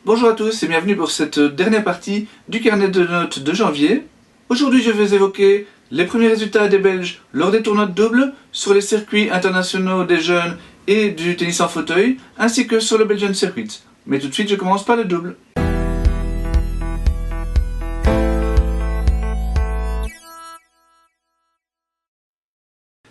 Bonjour à tous et bienvenue pour cette dernière partie du carnet de notes de janvier. Aujourd'hui je vais évoquer les premiers résultats des Belges lors des tournois de double sur les circuits internationaux des jeunes et du tennis en fauteuil, ainsi que sur le Belgian Circuit. Mais tout de suite je commence par le double.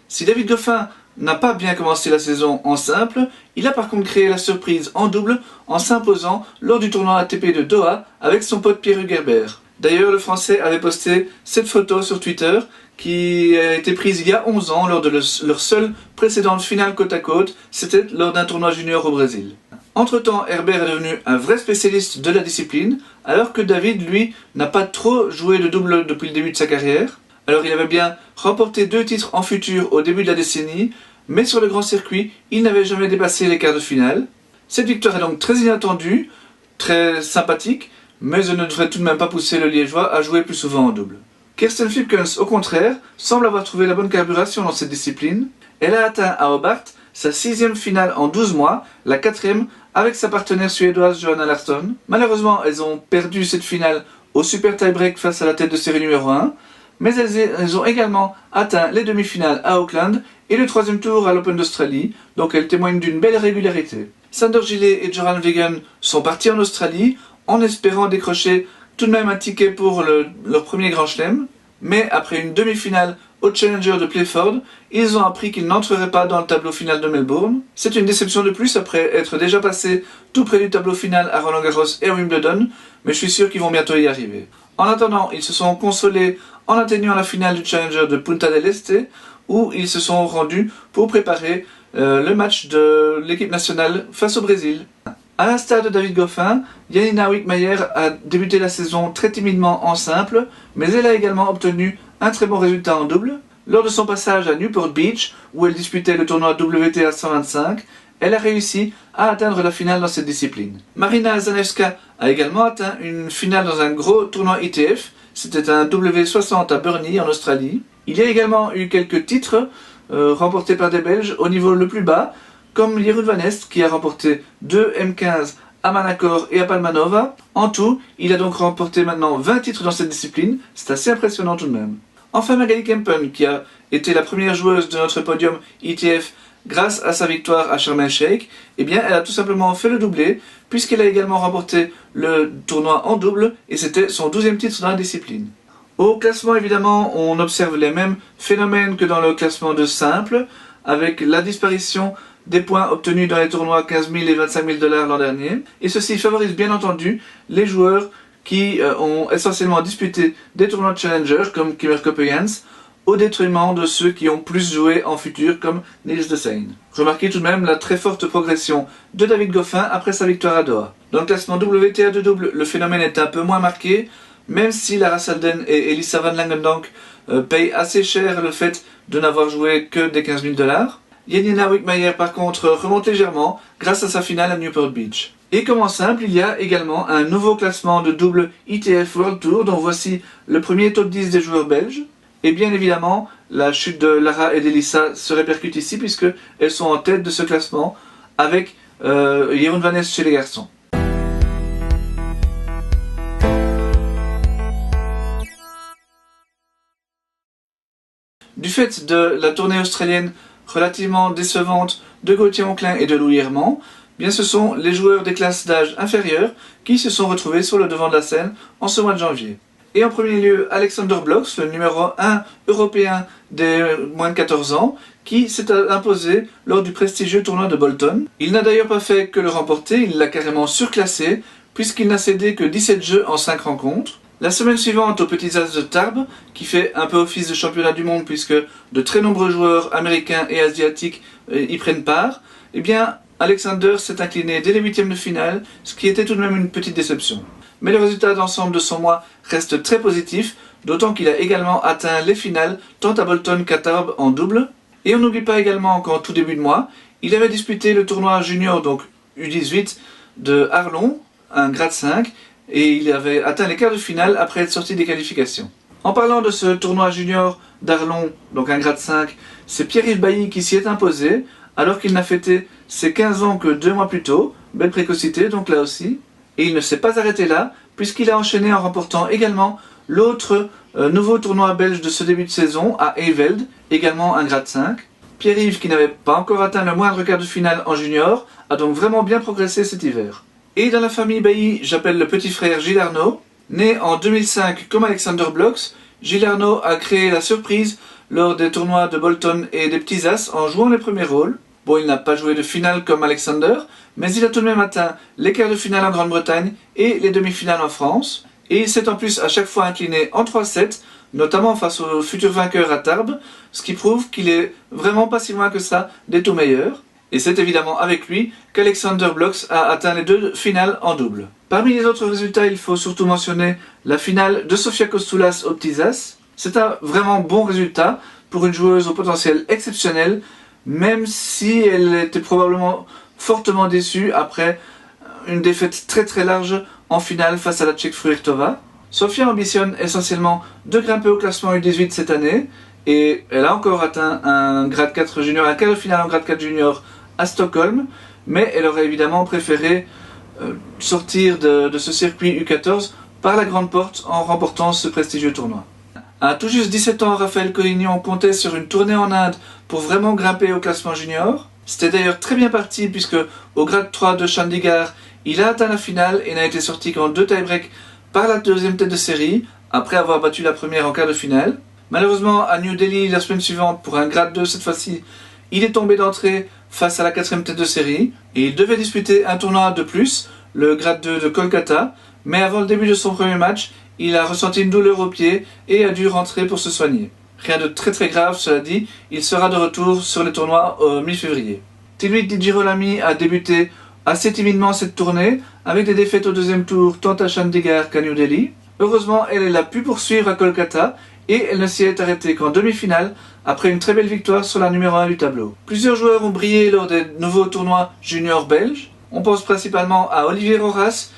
Si David Goffin n'a pas bien commencé la saison en simple, il a par contre créé la surprise en double en s'imposant lors du tournoi ATP de Doha avec son pote Pierre Hugerbert. D'ailleurs, le Français avait posté cette photo sur Twitter qui a été prise il y a 11 ans lors de leur seule précédente finale côte à côte, c'était lors d'un tournoi junior au Brésil. Entre-temps, Herbert est devenu un vrai spécialiste de la discipline, alors que David, lui, n'a pas trop joué de double depuis le début de sa carrière. Alors il avait bien remporté 2 titres en futur au début de la décennie, mais sur le grand circuit, il n'avait jamais dépassé les quarts de finale. Cette victoire est donc très inattendue, très sympathique, mais elle ne devrait tout de même pas pousser le Liégeois à jouer plus souvent en double. Kirsten Flipkens, au contraire, semble avoir trouvé la bonne carburation dans cette discipline. Elle a atteint à Hobart sa 6e finale en 12 mois, la 4e avec sa partenaire suédoise Johanna Larsson. Malheureusement, elles ont perdu cette finale au super tie-break face à la tête de série numéro 1. Mais elles ont également atteint les demi-finales à Auckland et le 3e tour à l'Open d'Australie, donc elles témoignent d'une belle régularité. Sander Gillet et Joran Vegan sont partis en Australie en espérant décrocher tout de même un ticket pour leur premier grand chelem, mais après une demi-finale au Challenger de Playford, ils ont appris qu'ils n'entreraient pas dans le tableau final de Melbourne. C'est une déception de plus après être déjà passés tout près du tableau final à Roland-Garros et à Wimbledon, mais je suis sûr qu'ils vont bientôt y arriver. En attendant, ils se sont consolés en atteignant la finale du Challenger de Punta del Este, où ils se sont rendus pour préparer le match de l'équipe nationale face au Brésil. À l'instar de David Goffin, Janina Wickmayer a débuté la saison très timidement en simple, mais elle a également obtenu un très bon résultat en double. Lors de son passage à Newport Beach, où elle disputait le tournoi WTA 125, elle a réussi à atteindre la finale dans cette discipline. Marina Zanevska a également atteint une finale dans un gros tournoi ITF, c'était un W60 à Burnie en Australie. Il y a également eu quelques titres remportés par des Belges au niveau le plus bas, comme Jeroen van Est qui a remporté 2 M15 à Manacor et à Palmanova. En tout, il a donc remporté maintenant 20 titres dans cette discipline, c'est assez impressionnant tout de même. Enfin Magali Kempen, qui a été la première joueuse de notre podium ITF grâce à sa victoire à Sharm el-Sheikh, eh bien elle a tout simplement fait le doublé, puisqu'elle a également remporté le tournoi en double, et c'était son 12e titre dans la discipline. Au classement, évidemment, on observe les mêmes phénomènes que dans le classement de simple, avec la disparition des points obtenus dans les tournois 15 000 et 25 000 $ l'an dernier, et ceci favorise bien entendu les joueurs qui ont essentiellement disputé des tournois de Challenger, comme Kimmer Coppejans, au détriment de ceux qui ont plus joué en futur comme Niels de Seine. Remarquez tout de même la très forte progression de David Goffin après sa victoire à Doha. Dans le classement WTA de double, le phénomène est un peu moins marqué, même si Lara Salden et Elissa Van Langendonk payent assez cher le fait de n'avoir joué que des 15 000 $. Janina Wickmayer par contre remonte légèrement grâce à sa finale à Newport Beach. Et comme en simple, il y a également un nouveau classement de double ITF World Tour dont voici le premier top 10 des joueurs belges. Et bien évidemment, la chute de Lara et d'Elissa se répercute ici puisqu'elles sont en tête de ce classement avec Jeroen van Est chez les garçons. Du fait de la tournée australienne relativement décevante de Gauthier Monclin et de Louis Herman, bien ce sont les joueurs des classes d'âge inférieures qui se sont retrouvés sur le devant de la scène en ce mois de janvier. Et en premier lieu, Alexander Blocks, le numéro 1 européen des moins de 14 ans, qui s'est imposé lors du prestigieux tournoi de Bolton. Il n'a d'ailleurs pas fait que le remporter, il l'a carrément surclassé, puisqu'il n'a cédé que 17 jeux en 5 rencontres. La semaine suivante, aux Petits As de Tarbes, qui fait un peu office de championnat du monde puisque de très nombreux joueurs américains et asiatiques y prennent part, eh bien, Alexander s'est incliné dès les 8e de finale, ce qui était tout de même une petite déception. Mais le résultat d'ensemble de son mois reste très positif, d'autant qu'il a également atteint les finales tant à Bolton qu'à Tarbes en double. Et on n'oublie pas également qu'en tout début de mois, il avait disputé le tournoi junior, donc U18, de Arlon, un grade 5, et il avait atteint les quarts de finale après être sorti des qualifications. En parlant de ce tournoi junior d'Arlon, donc un grade 5, c'est Pierre-Yves Bailly qui s'y est imposé, alors qu'il n'a fêté ses 15 ans que 2 mois plus tôt, belle précocité donc là aussi. Et il ne s'est pas arrêté là, puisqu'il a enchaîné en remportant également l'autre nouveau tournoi belge de ce début de saison à Heeveld, également un grade 5. Pierre-Yves, qui n'avait pas encore atteint le moindre quart de finale en junior, a donc vraiment bien progressé cet hiver. Et dans la famille Bailly, j'appelle le petit frère Gilles Arnaud. Né en 2005 comme Alexander Blocks, Gilles Arnaud a créé la surprise lors des tournois de Bolton et des Petits As en jouant les premiers rôles. Bon, il n'a pas joué de finale comme Alexander, mais il a tout de même atteint les quarts de finale en Grande-Bretagne et les demi-finales en France. Et il s'est en plus à chaque fois incliné en 3-7, notamment face au futur vainqueur à Tarbes, ce qui prouve qu'il est vraiment pas si loin que ça des tout meilleurs. Et c'est évidemment avec lui qu'Alexander Blocks a atteint les 2 finales en double. Parmi les autres résultats, il faut surtout mentionner la finale de Sofia Kostoulas aux Petits As. C'est un vraiment bon résultat pour une joueuse au potentiel exceptionnel, même si elle était probablement fortement déçue après une défaite très large en finale face à la Tchèque Fruhvirtova. Sofia ambitionne essentiellement de grimper au classement U18 cette année, et elle a encore atteint un grade 4 junior, un quart de finale en grade 4 junior à Stockholm, mais elle aurait évidemment préféré sortir de ce circuit U14 par la grande porte en remportant ce prestigieux tournoi. À tout juste 17 ans, Raphaël Collignon comptait sur une tournée en Inde pour vraiment grimper au classement junior. C'était d'ailleurs très bien parti puisque au grade 3 de Chandigarh, il a atteint la finale et n'a été sorti qu'en 2 tie-breaks par la deuxième tête de série, après avoir battu la première en quart de finale. Malheureusement, à New Delhi, la semaine suivante, pour un grade 2 cette fois-ci, il est tombé d'entrée face à la quatrième tête de série, et il devait disputer un tournoi de plus, le grade 2 de Kolkata, mais avant le début de son premier match, il a ressenti une douleur au pied et a dû rentrer pour se soigner. Rien de très grave, cela dit, il sera de retour sur les tournois mi-février. Tilly Di Girolami a débuté assez timidement cette tournée, avec des défaites au deuxième tour tant à Chandigarh qu'à New Delhi. Heureusement, elle a pu poursuivre à Kolkata, et elle ne s'y est arrêtée qu'en demi-finale, après une très belle victoire sur la numéro 1 du tableau. Plusieurs joueurs ont brillé lors des nouveaux tournois juniors belges. On pense principalement à Olivier Roras,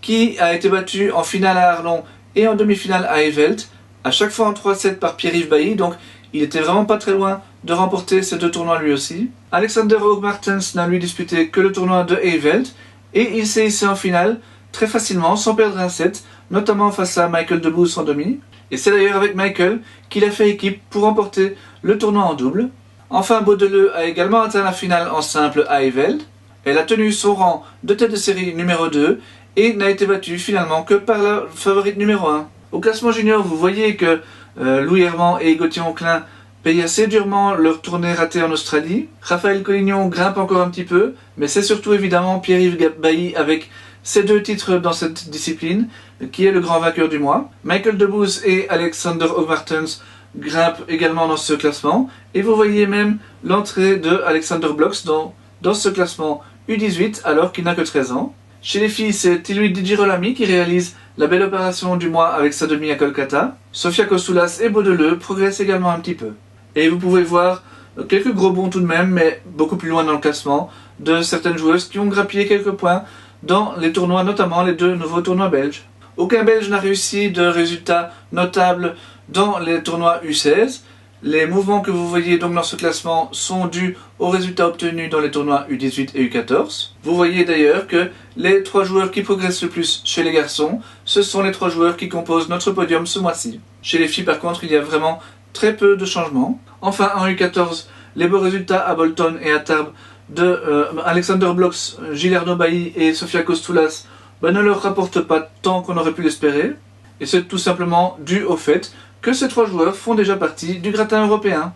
qui a été battu en finale à Arlon et en demi-finale à Heeveld, à chaque fois en 3-7 par Pierre-Yves Bailly, donc il était vraiment pas très loin de remporter ces 2 tournois lui aussi. Alexander Hoogmartens n'a lui disputé que le tournoi de Heeveld, et il s'est hissé en finale très facilement, sans perdre un set, notamment face à Michael Debus en demi. Et c'est d'ailleurs avec Michael qu'il a fait équipe pour remporter le tournoi en double. Enfin, Baudeleu a également atteint la finale en simple à Heeveld. Elle a tenu son rang de tête de série numéro 2 et n'a été battue finalement que par la favorite numéro 1. Au classement junior, vous voyez que Louis Herman et Gauthier Onclin payent assez durement leur tournée ratée en Australie. Raphaël Collignon grimpe encore un petit peu, mais c'est surtout évidemment Pierre-Yves Bailly avec ses 2 titres dans cette discipline, qui est le grand vainqueur du mois. Michael Debus et Alexander Hoogmartens grimpent également dans ce classement, et vous voyez même l'entrée de Alexander Blocks dans ce classement U18 alors qu'il n'a que 13 ans. Chez les filles, c'est Tilly Di Girolami qui réalise la belle opération du mois avec sa demi à Kolkata. Sofia Kostoulas et Baudeleu progressent également un petit peu. Et vous pouvez voir quelques gros bons tout de même, mais beaucoup plus loin dans le classement, de certaines joueuses qui ont grappillé quelques points dans les tournois, notamment les 2 nouveaux tournois belges. Aucun Belge n'a réussi de résultats notables dans les tournois U16. Les mouvements que vous voyez donc dans ce classement sont dus aux résultats obtenus dans les tournois U18 et U14. Vous voyez d'ailleurs que les 3 joueurs qui progressent le plus chez les garçons, ce sont les 3 joueurs qui composent notre podium ce mois-ci. Chez les filles par contre, il y a vraiment très peu de changements. Enfin en U14, les beaux résultats à Bolton et à Tarbes de Alexander Blocks, Gilles Arnaud Bailly et Sofia Kostoulas ne leur rapportent pas tant qu'on aurait pu l'espérer. Et c'est tout simplement dû au fait que ces 3 joueurs font déjà partie du gratin européen.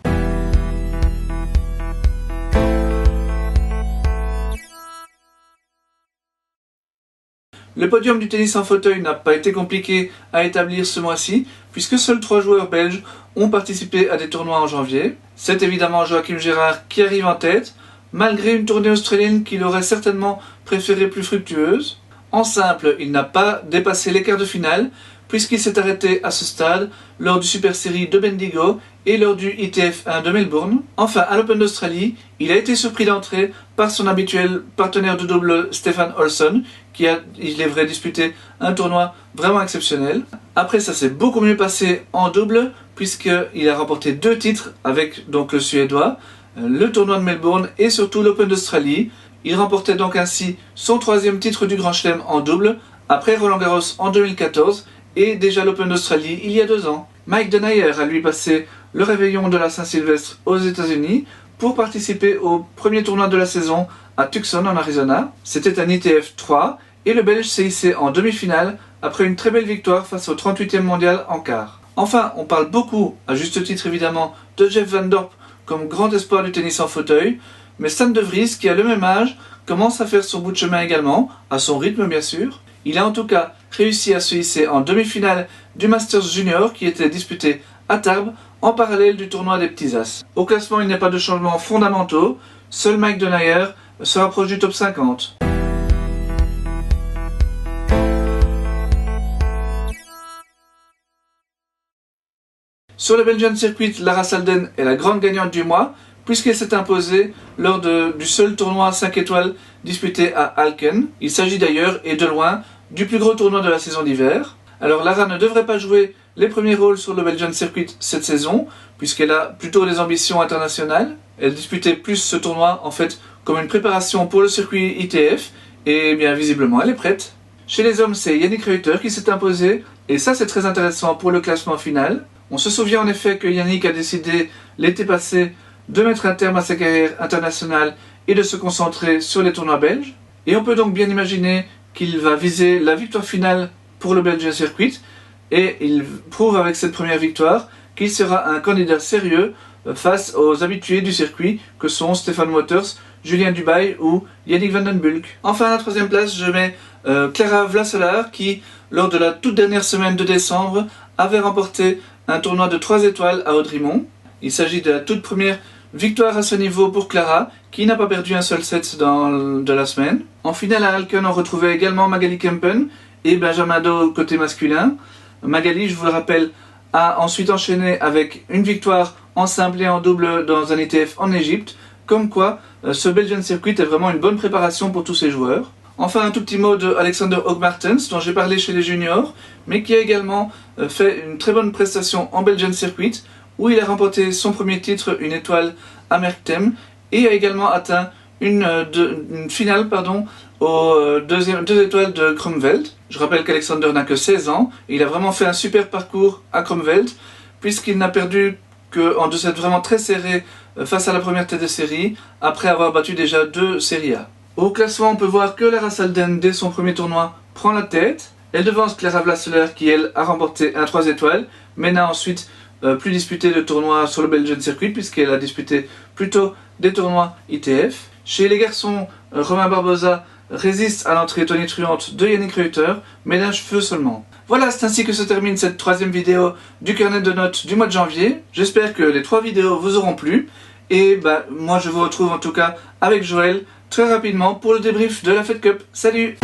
Le podium du tennis en fauteuil n'a pas été compliqué à établir ce mois-ci, puisque seuls 3 joueurs belges ont participé à des tournois en janvier. C'est évidemment Joachim Gérard qui arrive en tête, malgré une tournée australienne qu'il aurait certainement préférée plus fructueuse. En simple, il n'a pas dépassé les quarts de finale, puisqu'il s'est arrêté à ce stade lors du Super Series de Bendigo et lors du ITF1 de Melbourne. Enfin, à l'Open d'Australie, il a été surpris d'entrée par son habituel partenaire de double Stefan Olsson, qui a, il est vrai, disputé un tournoi vraiment exceptionnel. Après, ça s'est beaucoup mieux passé en double, puisqu'il a remporté 2 titres avec donc le Suédois, le tournoi de Melbourne et surtout l'Open d'Australie. Il remportait donc ainsi son 3e titre du Grand Chelem en double, après Roland Garros en 2014 et déjà l'Open d'Australie il y a 2 ans. Mike Denayer a lui passé le réveillon de la Saint-Sylvestre aux États-Unis pour participer au premier tournoi de la saison à Tucson en Arizona. C'était un ITF 3 et le Belge s'est hissé en demi-finale après une très belle victoire face au 38e mondial en quart. Enfin, on parle beaucoup, à juste titre évidemment, de Jeff Van Dorp comme grand espoir du tennis en fauteuil, mais Stan de Vries, qui a le même âge, commence à faire son bout de chemin également, à son rythme bien sûr. Il a en tout cas réussi à se hisser en demi-finale du Masters Junior qui était disputé à Tarbes en parallèle du tournoi des petits as. Au classement, il n'y a pas de changements fondamentaux, seul Mike Denayer se rapproche du top 50. Sur le Belgian Circuit, Lara Salden est la grande gagnante du mois, puisqu'elle s'est imposée lors du seul tournoi 5 étoiles disputé à Alken. Il s'agit d'ailleurs, et de loin, du plus gros tournoi de la saison d'hiver. Alors Lara ne devrait pas jouer les premiers rôles sur le Belgian Circuit cette saison, puisqu'elle a plutôt des ambitions internationales. Elle disputait plus ce tournoi en fait comme une préparation pour le circuit ITF, et bien visiblement elle est prête. Chez les hommes, c'est Yannick Reuter qui s'est imposé, et ça c'est très intéressant pour le classement final. On se souvient en effet que Yannick a décidé l'été passé de mettre un terme à sa carrière internationale et de se concentrer sur les tournois belges. Et on peut donc bien imaginer qu'il va viser la victoire finale pour le Belgian Circuit, et il prouve avec cette première victoire qu'il sera un candidat sérieux face aux habitués du circuit que sont Stefan Wouters, Julien Dubail ou Yannick van den Bulck. Enfin à la 3e place, je mets Clara Vlaselaar qui, lors de la toute dernière semaine de décembre, avait remporté un tournoi de 3 étoiles à Audrimont. Il s'agit de la toute première victoire à ce niveau pour Clara, qui n'a pas perdu un seul set de la semaine. En finale à Alken, on retrouvait également Magali Kempen et Benjamin Do côté masculin. Magali, je vous le rappelle, a ensuite enchaîné avec une victoire en simple et en double dans un ITF en Égypte, comme quoi ce Belgian Circuit est vraiment une bonne préparation pour tous ces joueurs. Enfin, un tout petit mot de Alexander Hoog-Martens, dont j'ai parlé chez les juniors, mais qui a également fait une très bonne prestation en Belgian Circuit, où il a remporté son premier titre, une étoile à Merktem, et a également atteint une finale aux 2 étoiles de Kromveld. Je rappelle qu'Alexander n'a que 16 ans, et il a vraiment fait un super parcours à Kromveld, puisqu'il n'a perdu qu'en 2 sets vraiment très serrés face à la première tête de série, après avoir battu déjà 2 séries A. Au classement, on peut voir que Lara Salden, dès son premier tournoi, prend la tête. Elle devance Clara Vlaselaar qui, elle, a remporté un 3 étoiles, mais n'a ensuite plus disputé de tournoi sur le Belgian Circuit, puisqu'elle a disputé plutôt des tournois ITF. Chez les garçons, Romain Barbosa résiste à l'entrée tonitruante de Yannick Reuter, mais d'un cheveu seulement. Voilà, c'est ainsi que se termine cette 3e vidéo du carnet de notes du mois de janvier. J'espère que les 3 vidéos vous auront plu. Et moi je vous retrouve en tout cas avec Joël très rapidement pour le débrief de la Fed Cup. Salut!